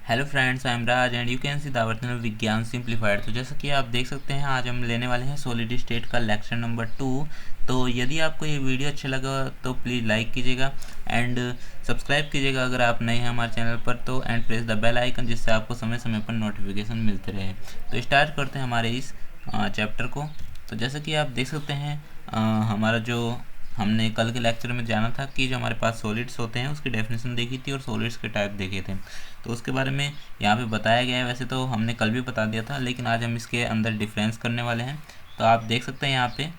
Hello friends, I am Raj and you can see the channel विज्ञान simplified. तो जैसा कि आप देख सकते हैं, आज हम लेने वाले हैं सॉलिड स्टेट का लेक्चर नंबर 2। तो यदि आपको ये वीडियो अच्छा लगा तो प्लीज़ लाइक कीजिएगा एंड सब्सक्राइब कीजिएगा अगर आप नए हैं हमारे चैनल पर तो, and press the bell icon जिससे आपको समय समय पर नोटिफिकेशन मिलते रहे। तो स्टार्ट करते हैं हमारे इस चैप्टर को। तो जैसा कि आप देख सकते हैं, हमारा जो हमने कल के लेक्चर में जाना था कि जो हमारे पास सॉलिड्स होते हैं उसकी डेफिनेशन देखी थी और सॉलिड्स के टाइप देखे थे। तो उसके बारे में यहाँ पे बताया गया है। वैसे तो हमने कल भी बता दिया था, लेकिन आज हम इसके अंदर डिफरेंस करने वाले हैं। तो आप देख सकते हैं यहाँ पे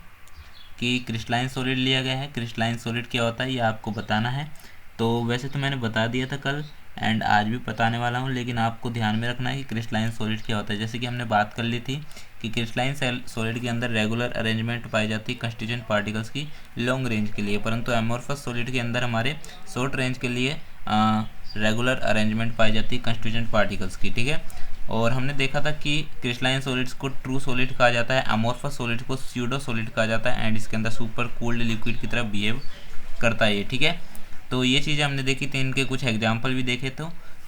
कि क्रिस्टलाइन सॉलिड लिया गया है। क्रिस्टलाइन सॉलिड क्या होता है ये आपको बताना है। तो वैसे तो मैंने बता दिया था कल एंड आज भी बताने वाला हूँ, लेकिन आपको ध्यान में रखना है कि क्रिस्टलाइन सॉलिड क्या होता है। जैसे कि हमने बात कर ली थी कि क्रिस्टलाइन सॉलिड के अंदर रेगुलर अरेंजमेंट पाई जाती है कंस्टिट्यूएंट पार्टिकल्स की लॉन्ग रेंज के लिए, परंतु एमोर्फस सॉलिड के अंदर हमारे शॉर्ट रेंज के लिए रेगुलर अरेंजमेंट पाई जाती है कंस्टिट्यूएंट पार्टिकल्स की। ठीक है, और हमने देखा था कि क्रिस्टलाइन सॉलिड्स को ट्रू सॉलिड कहा जाता है, अमोर्फस सॉलिड को स्यूडो सॉलिड कहा जाता है एंड इसके अंदर सुपर कूल्ड लिक्विड की तरह बिहेव करता है ये। ठीक है, तो ये चीज़ें हमने देखी थी, इनके कुछ एग्जाम्पल भी देखे।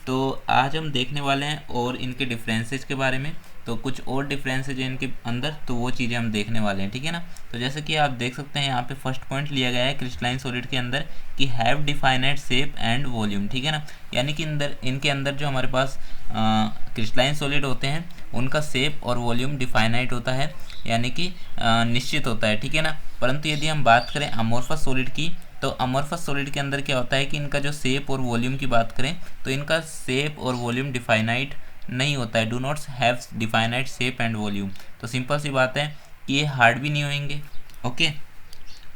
तो आज हम देखने वाले हैं और इनके डिफरेंसेस के बारे में। तो कुछ और डिफरेंसेज हैं इनके अंदर, तो वो चीज़ें हम देखने वाले हैं। ठीक है ना। तो जैसे कि आप देख सकते हैं यहाँ पे फर्स्ट पॉइंट लिया गया है क्रिस्टलाइन सॉलिड के अंदर कि have definite shape and volume. ठीक है ना, यानी कि इनके अंदर जो हमारे पास क्रिस्टलाइन सॉलिड होते हैं उनका शेप और वॉल्यूम डिफाइनाइट होता है, यानी कि निश्चित होता है। ठीक है ना, परंतु यदि हम बात करें अमोर्फस सॉलिड की, तो अमोर्फस सॉलिड के अंदर क्या होता है कि इनका जो शेप और वॉल्यूम की बात करें तो इनका शेप और वॉल्यूम डिफाइनाइट नहीं होता है, do not have definite shape and volume. तो सिंपल सी बात है कि ये हार्ड भी नहीं होंगे। ओके,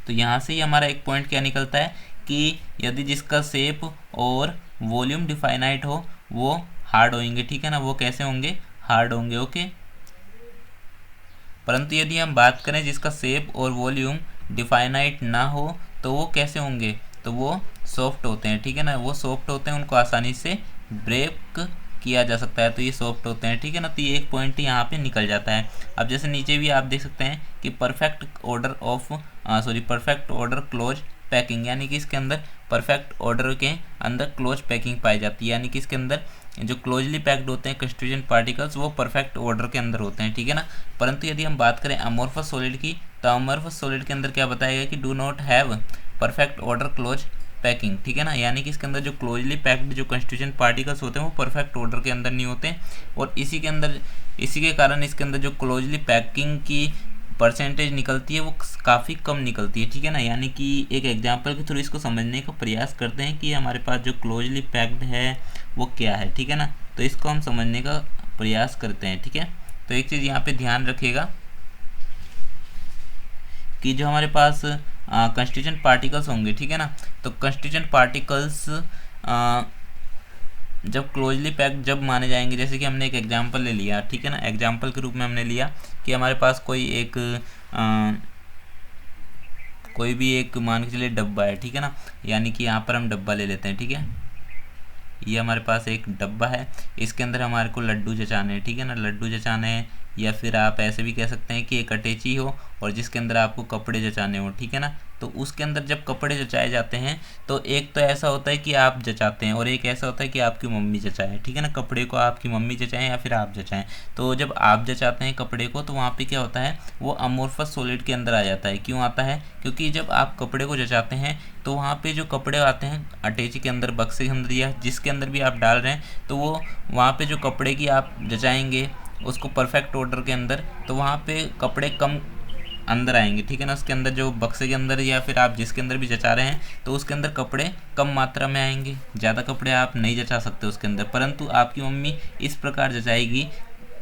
तो यहाँ से ही हमारा एक पॉइंट क्या निकलता है कि यदि जिसका शेप और वॉल्यूम डिफाइनाइट हो वो हार्ड होंगे। ठीक है ना, वो कैसे होंगे? हार्ड होंगे। ओके, परंतु यदि हम बात करें जिसका शेप और वॉल्यूम डिफाइनाइट ना हो तो वो कैसे होंगे? तो वो सॉफ्ट होते हैं। ठीक है ना, वो सॉफ्ट होते हैं, उनको आसानी से ब्रेक किया जा सकता है, तो ये सॉफ्ट होते हैं। ठीक है ना, तो ये एक पॉइंट यहाँ पे निकल जाता है। अब जैसे नीचे भी आप देख सकते हैं कि परफेक्ट ऑर्डर क्लोज पैकिंग, यानी कि इसके अंदर परफेक्ट ऑर्डर के अंदर क्लोज पैकिंग पाई जाती है, यानी कि इसके अंदर जो क्लोजली पैक्ड होते हैं कंस्टिट्यूएंट पार्टिकल्स वो परफेक्ट ऑर्डर के अंदर होते हैं। ठीक है ना, परंतु यदि हम बात करें अमोर्फस सॉलिड की, तो अमोर्फस सॉलिड के अंदर क्या बताया गया कि do not have perfect order close packing. ठीक है ना, यानी कि इसके अंदर जो क्लोजली पैक्ड जो कंस्टिट्यूएंट पार्टिकल्स होते हैं वो परफेक्ट ऑर्डर के अंदर नहीं होते, और इसी के कारण इसके अंदर जो क्लोजली पैकिंग की परसेंटेज निकलती है वो काफ़ी कम निकलती है। ठीक है ना, यानी कि एक एग्जांपल के थ्रू इसको समझने का प्रयास करते हैं कि हमारे पास जो क्लोजली पैक्ड है वो क्या है। ठीक है ना, तो इसको हम समझने का प्रयास करते हैं। ठीक है, तो एक चीज़ यहाँ पे ध्यान रखिएगा कि जो हमारे पास कंस्टिट्यूएंट पार्टिकल्स होंगे, ठीक है ना, तो कंस्टिट्यूएंट पार्टिकल्स जब क्लोजली पैक्ड जब माने जाएंगे, जैसे कि हमने एक एग्जांपल ले लिया। ठीक है ना, एग्जांपल के रूप में हमने लिया कि हमारे पास कोई भी एक मान के चलिए डब्बा है। ठीक है ना, यानी कि यहाँ पर हम डब्बा ले लेते हैं। ठीक है, ये हमारे पास एक डब्बा है, इसके अंदर हमारे को लड्डू जचाने हैं। ठीक है ना, लड्डू जचाने हैं, या फिर आप ऐसे भी कह सकते हैं कि एक अटैची हो और जिसके अंदर आपको कपड़े जचाने हो। ठीक है ना, तो उसके अंदर जब कपड़े जचाए जाते हैं तो एक तो ऐसा होता है कि आप जचाते हैं और एक ऐसा होता है कि आपकी मम्मी जचाए। ठीक है ना, कपड़े को आपकी मम्मी जचाएं या फिर आप जचाएं। तो जब आप जचाते हैं कपड़े को तो वहाँ पे क्या होता है, वो अमोर्फस सॉलिड के अंदर आ जाता है। क्यों आता है? क्योंकि जब आप कपड़े को जचाते हैं तो वहाँ पे जो कपड़े आते हैं अटैची के अंदर, बक्से के अंदर, या जिसके अंदर भी आप डाल रहे हैं, तो वो वहाँ पे जो कपड़े की आप जचाएंगे उसको परफेक्ट ऑर्डर के अंदर, तो वहाँ पे कपड़े कम अंदर आएंगे। ठीक है ना, उसके अंदर जो बक्से के अंदर या फिर आप जिसके अंदर भी जचा रहे हैं तो उसके अंदर कपड़े कम मात्रा में आएंगे, ज़्यादा कपड़े आप नहीं जचा सकते उसके अंदर। परंतु आपकी मम्मी इस प्रकार जचाएगी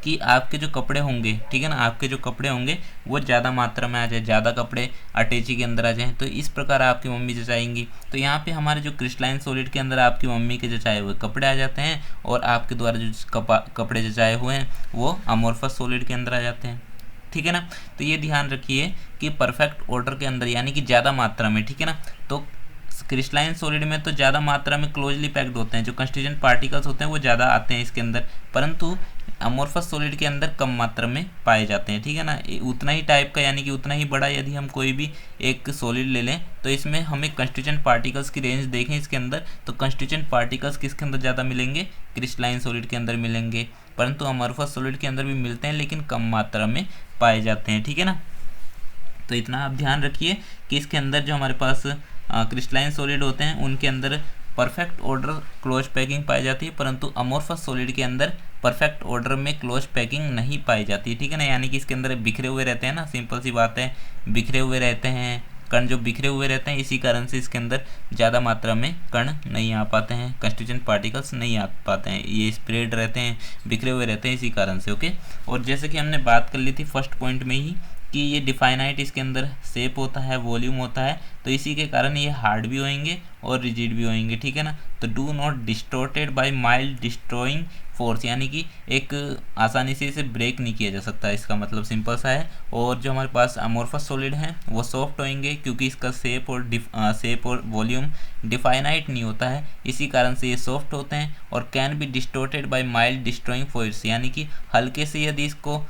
कि आपके जो कपड़े होंगे, ठीक है ना, आपके जो कपड़े होंगे वो ज़्यादा मात्रा में आ जाए, ज़्यादा कपड़े अटैची के अंदर आ जाएँ, तो इस प्रकार आपकी मम्मी जचाएंगी। तो यहाँ पे हमारे जो क्रिस्टलाइन सॉलिड के अंदर आपकी मम्मी के जचाए हुए कपड़े आ जाते हैं और आपके द्वारा जो कपड़े जचाए हुए हैं वो अमोर्फस सॉलिड के अंदर आ जाते हैं। ठीक है ना, तो ये ध्यान रखिए कि परफेक्ट ऑर्डर के अंदर, यानी कि ज़्यादा मात्रा में। ठीक है ना, तो क्रिस्टलाइन सॉलिड में तो ज़्यादा मात्रा में क्लोजली पैक्ड होते हैं, जो कंस्टिट्यूएंट पार्टिकल्स होते हैं वो ज़्यादा आते हैं इसके अंदर, परंतु अमोर्फस सॉलिड के अंदर कम मात्रा में पाए जाते हैं, ठीक है ना। उतना ही टाइप का यानी कि उतना ही बड़ा यदि हम कोई भी एक सॉलिड ले लें तो इसमें हमें कंस्टिट्यूएंट पार्टिकल्स की रेंज देखें इसके अंदर, तो कंस्टिट्यूएंट पार्टिकल्स किसके अंदर ज़्यादा मिलेंगे, क्रिस्टलाइन सॉलिड के अंदर मिलेंगे, परंतु अमोर्फस सॉलिड के अंदर भी मिलते हैं लेकिन कम मात्रा में पाए जाते हैं, ठीक है ना। तो इतना आप ध्यान रखिए कि इसके अंदर जो हमारे पास क्रिस्टलाइन सॉलिड होते हैं उनके अंदर परफेक्ट ऑर्डर क्लोज पैकिंग पाई जाती है, परंतु अमोर्फस सॉलिड के अंदर परफेक्ट ऑर्डर में क्लोज पैकिंग नहीं पाई जाती, ठीक है ना। यानी कि इसके अंदर बिखरे हुए रहते हैं ना, सिंपल सी बात है, बिखरे हुए रहते हैं कण, जो बिखरे हुए रहते हैं इसी कारण से इसके अंदर ज़्यादा मात्रा में कण नहीं आ पाते हैं, कंस्टिट्यूएंट पार्टिकल्स नहीं आ पाते हैं, ये स्प्रेड रहते हैं, बिखरे हुए रहते हैं इसी कारण से, ओके। और जैसे कि हमने बात कर ली थी फर्स्ट पॉइंट में ही कि ये डिफाइनाइट इसके अंदर शेप होता है, वॉल्यूम होता है, तो इसी के कारण ये हार्ड भी होंगे और रिजिड भी होंगे, ठीक है ना। तो do not distorted by mild destroying force, यानी कि एक आसानी से इसे ब्रेक नहीं किया जा सकता, इसका मतलब सिंपल सा है। और जो हमारे पास अमोर्फस सॉलिड हैं वो सॉफ्ट होंगे क्योंकि इसका शेप और वॉल्यूम डिफाइनाइट नहीं होता है, इसी कारण से ये सॉफ्ट होते हैं। और can be distorted by mild destroying force, यानी कि हल्के से यदि इसको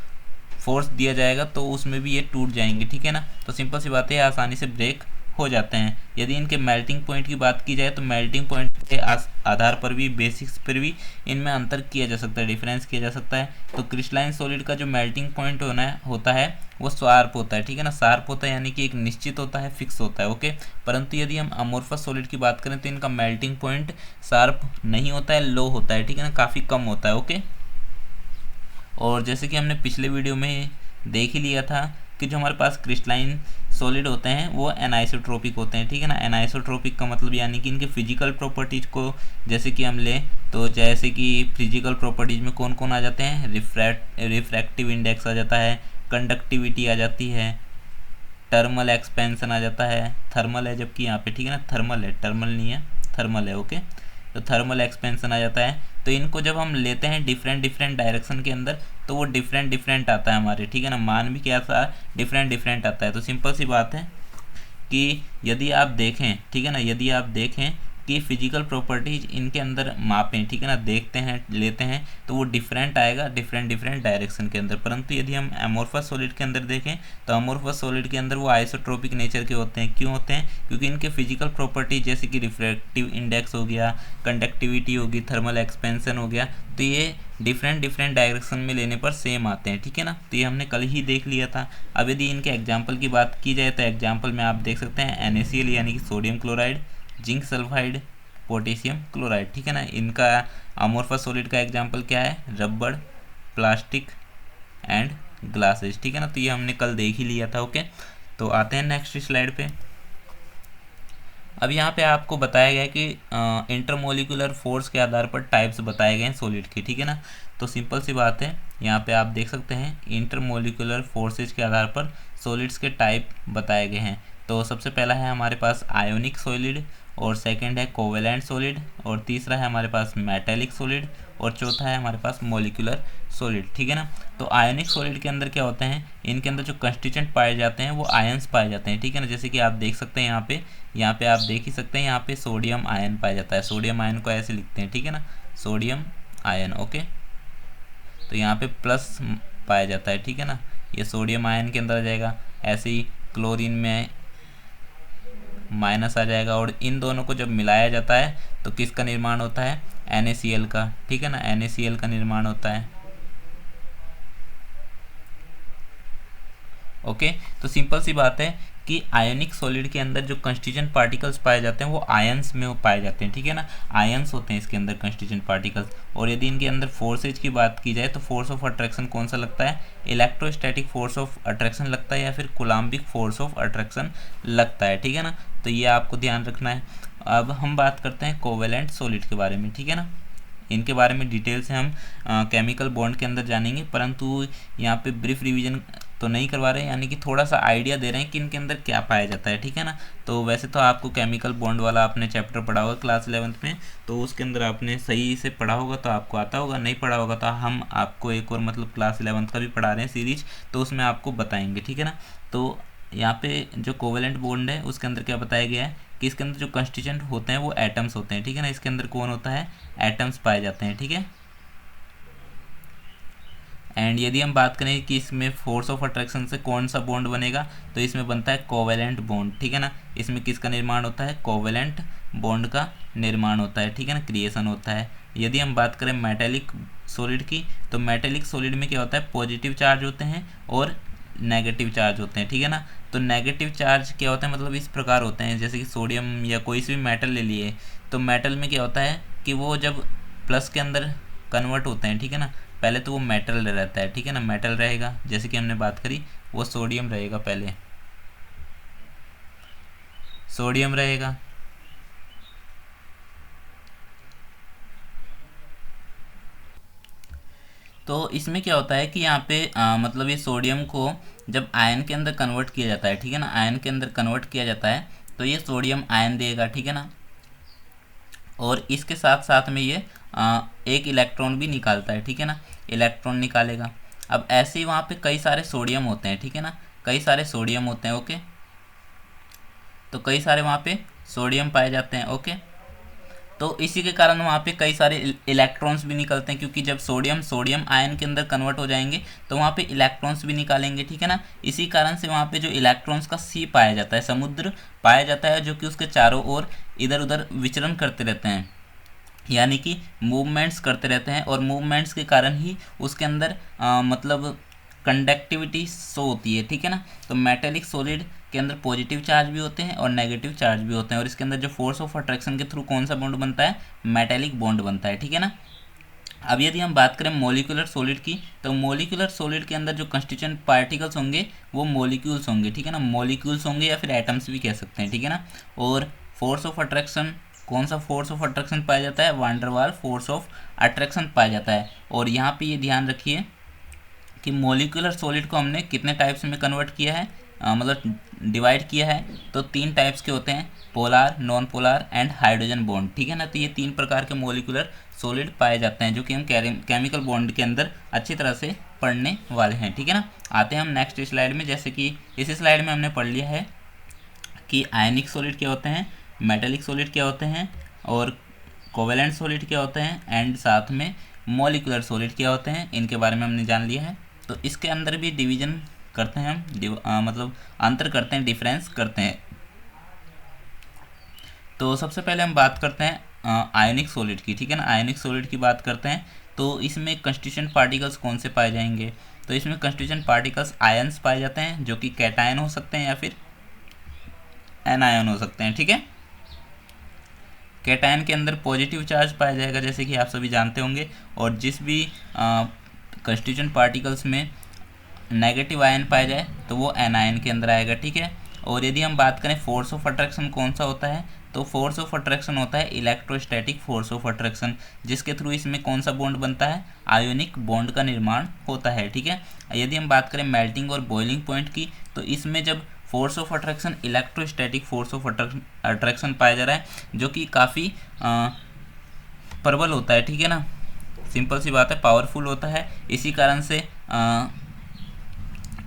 फोर्स दिया जाएगा तो उसमें भी ये टूट जाएंगे, ठीक है ना। तो सिंपल सी बात है, आसानी से ब्रेक हो जाते हैं। यदि इनके मेल्टिंग पॉइंट की बात की जाए तो मेल्टिंग पॉइंट के आधार पर भी, बेसिक्स पर भी इनमें अंतर किया जा सकता है, डिफरेंस किया जा सकता है। तो क्रिस्टलाइन सॉलिड का जो मेल्टिंग पॉइंट होता है वो शार्प होता है, ठीक है ना, शार्प होता है यानी कि एक निश्चित होता है, फिक्स होता है, ओके। परंतु यदि हम अमोर्फस सॉलिड की बात करें तो इनका मेल्टिंग पॉइंट शार्प नहीं होता है, लो होता है, ठीक है ना, काफ़ी कम होता है, ओके। और जैसे कि हमने पिछले वीडियो में देख ही लिया था कि जो हमारे पास क्रिस्टलाइन सॉलिड होते हैं वो एनाइसोट्रोपिक होते हैं, ठीक है ना। एनाइसोट्रोपिक का मतलब यानी कि इनके फिजिकल प्रॉपर्टीज़ को जैसे कि हम लें तो जैसे कि फिजिकल प्रॉपर्टीज़ में कौन कौन आ जाते हैं, रिफ्रैक्टिव इंडेक्स आ जाता है, कंडक्टिविटी आ जाती है, टर्मल एक्सपेंशन आ जाता है, थर्मल है जबकि यहाँ पे, ठीक है ना, थर्मल है, टर्मल नहीं है, थर्मल है, ओके। तो थर्मल एक्सपेंशन आ जाता है। तो इनको जब हम लेते हैं डिफरेंट डायरेक्शन के अंदर तो वो डिफरेंट आता है हमारे, ठीक है ना, मान भी क्या सा डिफरेंट आता है। तो सिंपल सी बात है कि यदि आप देखें, ठीक है ना, यदि आप देखें कि फिजिकल प्रॉपर्टीज इनके अंदर मापें, ठीक है ना, देखते हैं, लेते हैं, तो वो डिफरेंट आएगा डिफरेंट डायरेक्शन के अंदर। परंतु यदि हम अमोर्फस सॉलिड के अंदर देखें तो अमोर्फस सॉलिड के अंदर वो आइसोट्रोपिक नेचर के होते हैं। क्यों होते हैं? क्योंकि इनके फिजिकल प्रॉपर्टीज जैसे कि रिफ्रैक्टिव इंडेक्स हो गया, कंडक्टिविटी होगी, थर्मल एक्सपेंशन हो गया, तो ये डिफरेंट डायरेक्शन में लेने पर सेम आते हैं, ठीक है ना। तो ये हमने कल ही देख लिया था। अब यदि इनके एग्जाम्पल की बात की जाए तो एग्जाम्पल में आप देख सकते हैं NaCl यानी कि sodium chloride, zinc sulphide, potassium chloride, ठीक है ना। इनका अमोर्फस सॉलिड का एग्जाम्पल क्या है? रबड़, प्लास्टिक एंड ग्लासेस, ठीक है ना। तो ये हमने कल देख ही लिया था, ओके। तो आते हैं नेक्स्ट स्लाइड पे। अब यहाँ पे आपको बताया गया है कि इंटरमोलिकुलर फोर्स के आधार पर टाइप्स बताए गए हैं सॉलिड की, ठीक है ना। तो सिंपल सी बात है, यहाँ पे आप देख सकते हैं इंटरमोलिकुलर फोर्सेज के आधार पर सॉलिड्स के टाइप बताए गए हैं। तो सबसे पहला है हमारे पास आयोनिक सॉलिड, और सेकंड है कोवेलेंट सॉलिड, और तीसरा है हमारे पास मेटेलिक सॉलिड, और चौथा है हमारे पास मोलिकुलर सॉलिड, ठीक है ना। तो आयोनिक सॉलिड के अंदर क्या होते हैं? इनके अंदर जो कंस्टिट्यूएंट पाए जाते हैं वो आयंस पाए जाते हैं, ठीक है ना। जैसे कि आप देख सकते हैं यहाँ पे आप देख ही सकते हैं, यहाँ पे सोडियम आयन पाया जाता है। सोडियम आयन को ऐसे लिखते हैं, ठीक है ना, सोडियम आयन, ओके। तो यहाँ पे प्लस पाया जाता है, ठीक है ना, ये सोडियम आयन के अंदर आ जाएगा। ऐसे ही क्लोरीन में माइनस आ जाएगा, और इन दोनों को जब मिलाया जाता है तो किसका निर्माण होता है? NaCl का, ठीक है ना, NaCl का निर्माण होता है, ओके। तो सिंपल सी बात है कि आयनिक सॉलिड के अंदर जो कंस्टिट्यूएंट पार्टिकल्स पाए जाते हैं वो आयंस में पाए जाते हैं, ठीक है ना, आयंस होते हैं इसके अंदर कंस्टिट्यूएंट पार्टिकल्स। और यदि इनके अंदर फोर्सेज की बात की जाए तो फोर्स ऑफ अट्रैक्शन कौन सा लगता है? इलेक्ट्रोस्टैटिक फोर्स ऑफ अट्रैक्शन लगता है या फिर कूलम्बिक फोर्स ऑफ अट्रैक्शन लगता है, ठीक है ना। तो ये आपको ध्यान रखना है। अब हम बात करते हैं कोवेलेंट सॉलिड के बारे में, ठीक है ना। इनके बारे में डिटेल से हम केमिकल बॉन्ड के अंदर जानेंगे, परंतु यहाँ पे ब्रीफ रिवीजन तो नहीं करवा रहे हैं, यानी कि थोड़ा सा आइडिया दे रहे हैं कि इनके अंदर क्या पाया जाता है, ठीक है ना। तो वैसे तो आपको केमिकल बॉन्ड वाला आपने चैप्टर पढ़ा होगा क्लास 11th में, तो उसके अंदर आपने सही से पढ़ा होगा तो आपको आता होगा, नहीं पढ़ा होगा तो हम आपको एक और मतलब क्लास 11th का भी पढ़ा रहे हैं सीरीज, तो उसमें आपको बताएंगे, ठीक है ना। तो यहाँ पे जो कोवेलेंट बॉन्ड है उसके अंदर क्या बताया गया है कि इसके अंदर जो कंस्टिट्यूएंट होते हैं वो एटम्स होते हैं, ठीक है ना। इसके अंदर कौन होता है? एटम्स पाए जाते हैं, ठीक है। एंड यदि हम बात करें कि इसमें फोर्स ऑफ अट्रैक्शन से कौन सा बॉन्ड बनेगा, तो इसमें बनता है कोवेलेंट बॉन्ड, ठीक है ना। इसमें किसका निर्माण होता है, कोवेलेंट बॉन्ड का निर्माण होता है, ठीक है ना, क्रिएशन होता है। यदि हम बात करें मेटेलिक सॉलिड की, तो मेटेलिक सॉलिड में क्या होता है, पॉजिटिव चार्ज होते हैं और नेगेटिव चार्ज होते हैं, ठीक है ना। तो नेगेटिव चार्ज क्या होता है, मतलब इस प्रकार होते हैं, जैसे कि सोडियम या कोई सी भी मेटल ले लिए, तो मेटल में क्या होता है कि वो जब प्लस के अंदर कन्वर्ट होते हैं, ठीक है ना, पहले तो वो मेटल रहता है, ठीक है ना, मेटल रहेगा, जैसे कि हमने बात करी वो सोडियम रहेगा, पहले सोडियम रहेगा। तो इसमें क्या होता है कि यहाँ पे मतलब ये सोडियम को जब आयन के अंदर कन्वर्ट किया जाता है, ठीक है ना, आयन के अंदर कन्वर्ट किया जाता है, तो ये सोडियम आयन देगा, ठीक है ना। और इसके साथ साथ में ये एक इलेक्ट्रॉन भी निकालता है, ठीक है ना, इलेक्ट्रॉन निकालेगा। अब ऐसे ही वहाँ पे कई सारे सोडियम होते हैं, ठीक है ना, कई सारे सोडियम होते हैं, ओके। तो कई सारे वहाँ पे सोडियम पाए जाते हैं, ओके। तो इसी के कारण वहाँ पे कई सारे इलेक्ट्रॉन्स भी निकलते हैं, क्योंकि जब सोडियम आयन के अंदर कन्वर्ट हो जाएंगे तो वहाँ पे इलेक्ट्रॉन्स भी निकालेंगे, ठीक है ना। इसी कारण से वहाँ पे जो इलेक्ट्रॉन्स का सी पाया जाता है, समुद्र पाया जाता है, जो कि उसके चारों ओर इधर उधर विचरण करते रहते हैं, यानी कि मूवमेंट्स करते रहते हैं, और मूवमेंट्स के कारण ही उसके अंदर मतलब कंडक्टिविटी शो होती है, ठीक है ना। तो मेटेलिक सॉलिड के अंदर पॉजिटिव चार्ज भी होते हैं और नेगेटिव चार्ज भी होते हैं, और इसके अंदर जो फोर्स ऑफ अट्रैक्शन के थ्रू कौन सा बॉन्ड बनता है, मेटेलिक बॉन्ड बनता है, ठीक है ना। अब यदि हम बात करें मोलिकुलर सॉलिड की, तो मोलिकुलर सॉलिड के अंदर जो कंस्टिट्यूएंट पार्टिकल्स होंगे वो मोलिक्यूल्स होंगे, ठीक है ना, मोलिक्यूल्स होंगे या फिर एटम्स भी कह सकते हैं, ठीक है ना। और फोर्स ऑफ अट्रैक्शन, कौन सा फोर्स ऑफ अट्रैक्शन पाया जाता है, वान डर वाल फोर्स ऑफ अट्रैक्शन पाया जाता है। और यहाँ पे ये ध्यान रखिए कि मोलिकुलर सॉलिड को हमने कितने टाइप्स में कन्वर्ट किया है, मतलब डिवाइड किया है, तो 3 टाइप्स के होते हैं, polar, non polar and hydrogen bond, ठीक है ना। तो ये 3 प्रकार के मोलिकुलर सॉलिड पाए जाते हैं, जो कि हम केमिकल बॉन्ड के अंदर अच्छी तरह से पढ़ने वाले हैं, ठीक है ना। आते हैं हम नेक्स्ट स्लाइड में, जैसे कि इस स्लाइड में हमने पढ़ लिया है कि आयनिक सॉलिड क्या होते हैं, मेटेलिक सॉलिड क्या होते हैं, और कोवेलेंट सॉलिड क्या होते हैं, एंड साथ में मोलिकुलर सॉलिड क्या होते हैं, इनके बारे में हमने जान लिया है। तो इसके अंदर भी डिवीजन करते हैं हम, मतलब अंतर करते हैं, डिफरेंस करते हैं। तो सबसे पहले हम बात करते हैं आयनिक सॉलिड की, ठीक है ना, आयनिक सॉलिड की बात करते हैं। तो इसमें कंस्टिट्यूएंट पार्टिकल्स कौन से पाए जाएंगे, तो इसमें कंस्टिट्यूएंट पार्टिकल्स आयन्स पाए जाते हैं, जो कि कैटायन हो सकते हैं या फिर एनायन हो सकते हैं, ठीक है। कैटायन के अंदर पॉजिटिव चार्ज पाया जाएगा, जैसे कि आप सभी जानते होंगे, और जिस भी कंस्टिट्यूएंट पार्टिकल्स में नेगेटिव आयन पाया जाए तो वो एनायन के अंदर आएगा, ठीक है। और यदि हम बात करें फोर्स ऑफ अट्रैक्शन कौन सा होता है, तो फोर्स ऑफ अट्रैक्शन होता है इलेक्ट्रोस्टैटिक फोर्स ऑफ अट्रैक्शन, जिसके थ्रू इसमें कौन सा बॉन्ड बनता है, आयोनिक बॉन्ड का निर्माण होता है, ठीक है। यदि हम बात करें मेल्टिंग और बॉइलिंग पॉइंट की, तो इसमें जब force of attraction electrostatic force of attraction पाया जा रहा है, जो कि काफ़ी प्रबल होता है, ठीक है ना, सिंपल सी बात है, पावरफुल होता है। इसी कारण से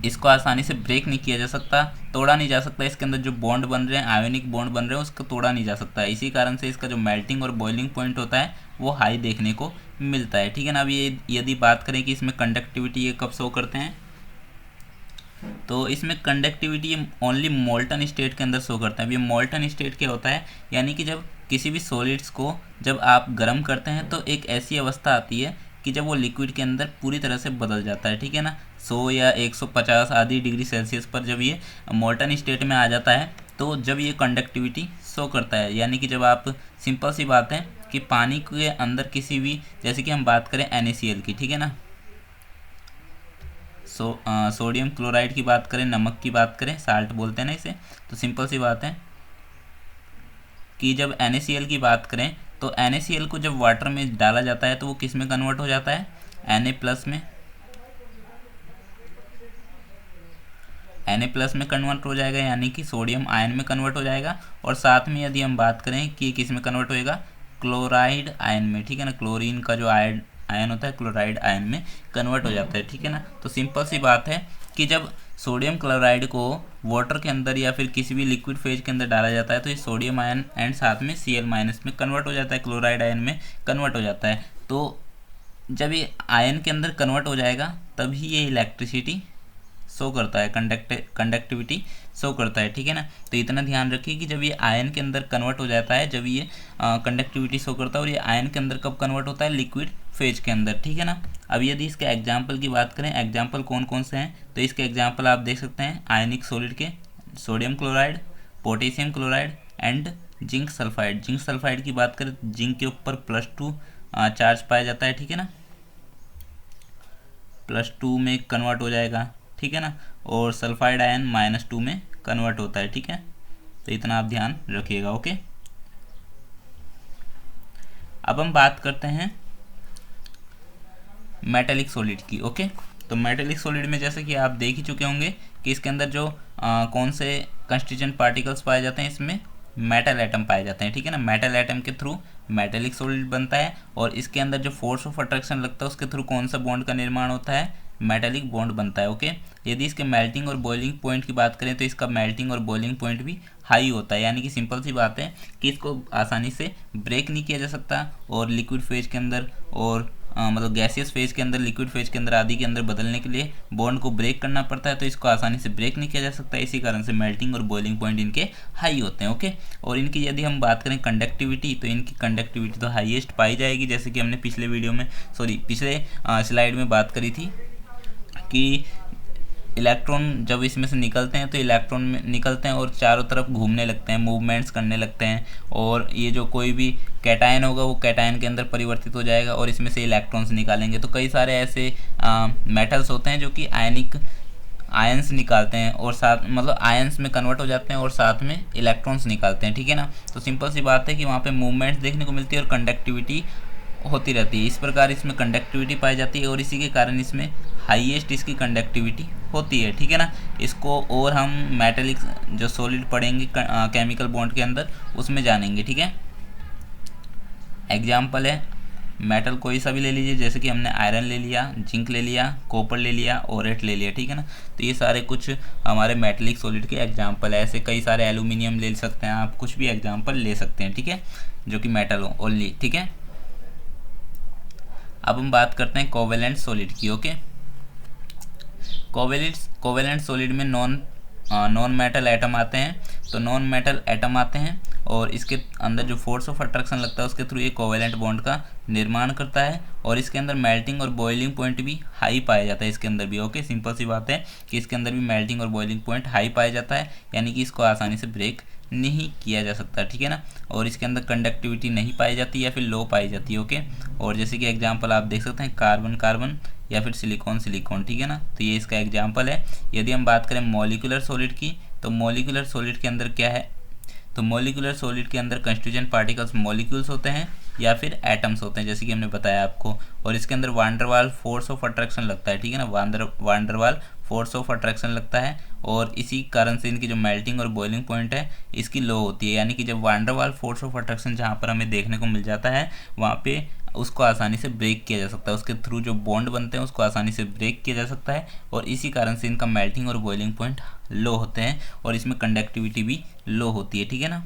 इसको आसानी से ब्रेक नहीं किया जा सकता, तोड़ा नहीं जा सकता, इसके अंदर जो बॉन्ड बन रहे हैं, आयोनिक बॉन्ड बन रहे हैं, उसको तोड़ा नहीं जा सकता है। इसी कारण से इसका जो मेल्टिंग और बॉइलिंग पॉइंट होता है वो हाई देखने को मिलता है, ठीक है ना। अब ये यदि बात करें कि इसमें कंडक्टिविटी ये कब शो करते हैं, तो इसमें कंडक्टिविटी ओनली मोल्टन स्टेट के अंदर शो करता है। ये मोल्टन स्टेट क्या होता है, यानी कि जब किसी भी सॉलिड्स को जब आप गर्म करते हैं तो एक ऐसी अवस्था आती है कि जब वो लिक्विड के अंदर पूरी तरह से बदल जाता है, ठीक है ना, 100 या 150 आदि डिग्री सेल्सियस पर जब ये मोल्टन स्टेट में आ जाता है, तो जब ये कंडक्टिविटी शो करता है, यानी कि जब आप, सिंपल सी बात है कि पानी के अंदर किसी भी, जैसे कि हम बात करें NaCl की, ठीक है ना, सोडियम क्लोराइड की बात करें, नमक की बात करें, साल्ट बोलते हैं ना इसे, तो सिंपल सी बात है कि जब NaCl की बात करें तो NaCl को जब वाटर में डाला जाता है तो वो किस में कन्वर्ट हो जाता है, Na+ में, Na+ में कन्वर्ट हो जाएगा, यानी कि सोडियम आयन में कन्वर्ट हो जाएगा। और साथ में यदि हम बात करें कि किस में कन्वर्ट होएगा, क्लोराइड आयन में, ठीक है ना, क्लोरीन का जो आयन होता है क्लोराइड आयन में कन्वर्ट हो जाता है, ठीक है ना। तो सिंपल सी बात है कि जब सोडियम क्लोराइड को वाटर के अंदर या फिर किसी भी लिक्विड फेज के अंदर डाला जाता है तो ये सोडियम आयन एंड साथ में Cl- में कन्वर्ट हो जाता है, क्लोराइड आयन में कन्वर्ट हो जाता है। तो जब ये आयन के अंदर कन्वर्ट हो जाएगा तभी ये इलेक्ट्रिसिटी शो करता है, कंडक्टिविटी शो करता है, ठीक है ना। तो इतना ध्यान रखिए कि जब ये आयन के अंदर कन्वर्ट हो जाता है, जब ये कंडक्टिविटी शो करता है। और ये आयन के अंदर कब कन्वर्ट होता है? लिक्विड फेज के अंदर, ठीक है ना। अब यदि इसके एग्जाम्पल की बात करें, एग्जाम्पल कौन कौन से हैं, तो इसके एग्जाम्पल आप देख सकते हैं आयनिक सॉलिड के, sodium chloride, potassium chloride and zinc sulphide. Zinc sulphide की बात करें, जिंक के ऊपर +2 चार्ज पाया जाता है, ठीक है ना, +2 में कन्वर्ट हो जाएगा, ठीक है ना। और सल्फाइड आयन -2 में कन्वर्ट होता है, ठीक है। तो इतना आप ध्यान रखिएगा, ओके। अब हम बात करते हैं मेटेलिक सॉलिड की, ओके। तो मेटेलिक सॉलिड में जैसे कि आप देख ही चुके होंगे कि इसके अंदर जो कौन से कंस्टिट्यूएंट पार्टिकल्स पाए जाते हैं, इसमें मेटल एटम पाए जाते हैं, ठीक है ना। मेटल एटम के थ्रू मेटेलिक सॉलिड बनता है। और इसके अंदर जो फोर्स ऑफ अट्रैक्शन लगता है उसके थ्रू कौन सा बॉन्ड का निर्माण होता है? मेटेलिक बॉन्ड बनता है, ओके। यदि इसके मेल्टिंग और बॉइलिंग पॉइंट की बात करें तो इसका मेल्टिंग और बॉइलिंग पॉइंट भी हाई होता है, यानी कि सिंपल सी बात है कि इसको आसानी से ब्रेक नहीं किया जा सकता। और लिक्विड फेज के अंदर और मतलब गैसियस फेज के अंदर, लिक्विड फेज के अंदर आदि के अंदर बदलने के लिए बॉन्ड को ब्रेक करना पड़ता है, तो इसको आसानी से ब्रेक नहीं किया जा सकता। इसी कारण से मेल्टिंग और बॉइलिंग पॉइंट इनके हाई होते हैं, ओके। और इनकी यदि हम बात करें कंडक्टिविटी, तो इनकी कंडक्टिविटी तो हाईएस्ट पाई जाएगी, जैसे कि हमने पिछले वीडियो में पिछले स्लाइड में बात करी थी कि इलेक्ट्रॉन जब इसमें से निकलते हैं तो इलेक्ट्रॉन में निकलते हैं और चारों तरफ घूमने लगते हैं, मूवमेंट्स करने लगते हैं। और ये जो कोई भी कैटायन होगा वो कैटायन के अंदर परिवर्तित हो जाएगा और इसमें से इलेक्ट्रॉन्स निकालेंगे। तो कई सारे ऐसे मेटल्स होते हैं जो कि आयंस निकालते हैं और साथ मतलब आयंस में कन्वर्ट हो जाते हैं और साथ में इलेक्ट्रॉन्स निकालते हैं, ठीक है ना। तो सिंपल सी बात है कि वहाँ पे मूवमेंट्स देखने को मिलती है और कंडक्टिविटी होती रहती है। इस प्रकार इसमें कंडक्टिविटी पाई जाती है और इसी के कारण इसमें हाईएस्ट इसकी कंडक्टिविटी होती है, ठीक है ना। इसको और हम मेटेलिक जो सॉलिड पढ़ेंगे केमिकल बॉन्ड के अंदर उसमें जानेंगे, ठीक है। एग्जाम्पल है मेटल कोई सा भी ले लीजिए, जैसे कि हमने आयरन ले लिया, जिंक ले लिया, कॉपर ले लिया, ओरेट ले लिया, ठीक है ना। तो ये सारे कुछ हमारे मेटेलिक सॉलिड के एग्जाम्पल है। ऐसे कई सारे एल्यूमिनियम ले सकते हैं आप, कुछ भी एग्जाम्पल ले सकते हैं, ठीक है, जो कि मेटल हो ओनली, ठीक है। अब हम बात करते हैं कोवेलेंट सॉलिड की, ओके। कोवेलेंट सॉलिड में नॉन मेटल एटम आते हैं। तो नॉन मेटल एटम आते हैं और इसके अंदर जो फोर्स ऑफ अट्रैक्शन लगता है उसके थ्रू ये कोवेलेंट बॉन्ड का निर्माण करता है। और इसके अंदर मेल्टिंग और बॉइलिंग पॉइंट भी हाई पाया जाता है इसके अंदर भी, ओके। सिंपल सी बात है कि इसके अंदर भी मेल्टिंग और बॉइलिंग पॉइंट हाई पाया जाता है, यानी कि इसको आसानी से ब्रेक नहीं किया जा सकता, ठीक है ना। और इसके अंदर कंडक्टिविटी नहीं पाई जाती या फिर लो पाई जाती है, ओके। और जैसे कि एग्जांपल आप देख सकते हैं कार्बन कार्बन या फिर सिलिकॉन सिलिकॉन, ठीक है ना। तो ये इसका एग्जांपल है। यदि हम बात करें मॉलिक्यूलर सॉलिड की, तो मॉलिक्यूलर सॉलिड के अंदर क्या है? तो मॉलिक्यूलर सॉलिड के अंदर कंस्टिट्यूएंट पार्टिकल्स मॉलिक्यूल्स होते हैं या फिर एटम्स होते हैं, जैसे कि हमने बताया आपको। और इसके अंदर वांडरवाल फोर्स ऑफ अट्रैक्शन लगता है, ठीक है ना। वांडरवाल फोर्स ऑफ अट्रैक्शन लगता है और इसी कारण से इनकी जो मेल्टिंग और बॉइलिंग पॉइंट है इसकी लो होती है, यानी कि जब वांडरवाल फोर्स ऑफ अट्रैक्शन जहाँ पर हमें देखने को मिल जाता है वहाँ पे उसको आसानी से ब्रेक किया जा सकता है, उसके थ्रू जो बॉन्ड बनते हैं उसको आसानी से ब्रेक किया जा सकता है। और इसी कारण से इनका मेल्टिंग और बॉइलिंग पॉइंट लो होते हैं और इसमें कंडक्टिविटी भी लो होती है, ठीक है ना।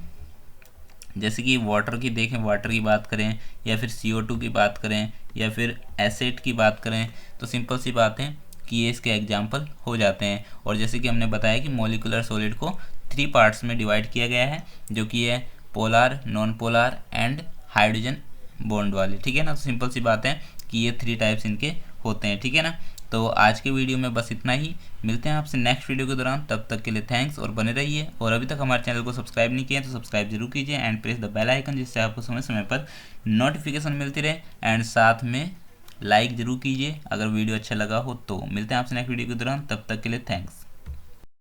जैसे कि वाटर की देखें, वाटर की बात करें या फिर CO2 की बात करें या फिर एसिड की बात करें, तो सिंपल सी बात है कि ये इसके एग्जाम्पल हो जाते हैं। और जैसे कि हमने बताया कि मॉलिक्यूलर सॉलिड को 3 पार्ट्स में डिवाइड किया गया है, जो कि है polar, non polar and hydrogen bond वाले, ठीक है ना। तो सिंपल सी बात है कि ये 3 टाइप्स इनके होते हैं, ठीक है ना। तो आज के वीडियो में बस इतना ही। मिलते हैं आपसे नेक्स्ट वीडियो के दौरान, तब तक के लिए थैंक्स और बने रहिए। और अभी तक हमारे चैनल को सब्सक्राइब नहीं किया तो सब्सक्राइब जरूर कीजिए and press the bell icon, जिससे आपको समय समय पर नोटिफिकेशन मिलती रहे। एंड साथ में लाइक जरूर कीजिए अगर वीडियो अच्छा लगा हो तो। मिलते हैं आपसे नेक्स्ट वीडियो के दौरान, तब तक के लिए थैंक्स।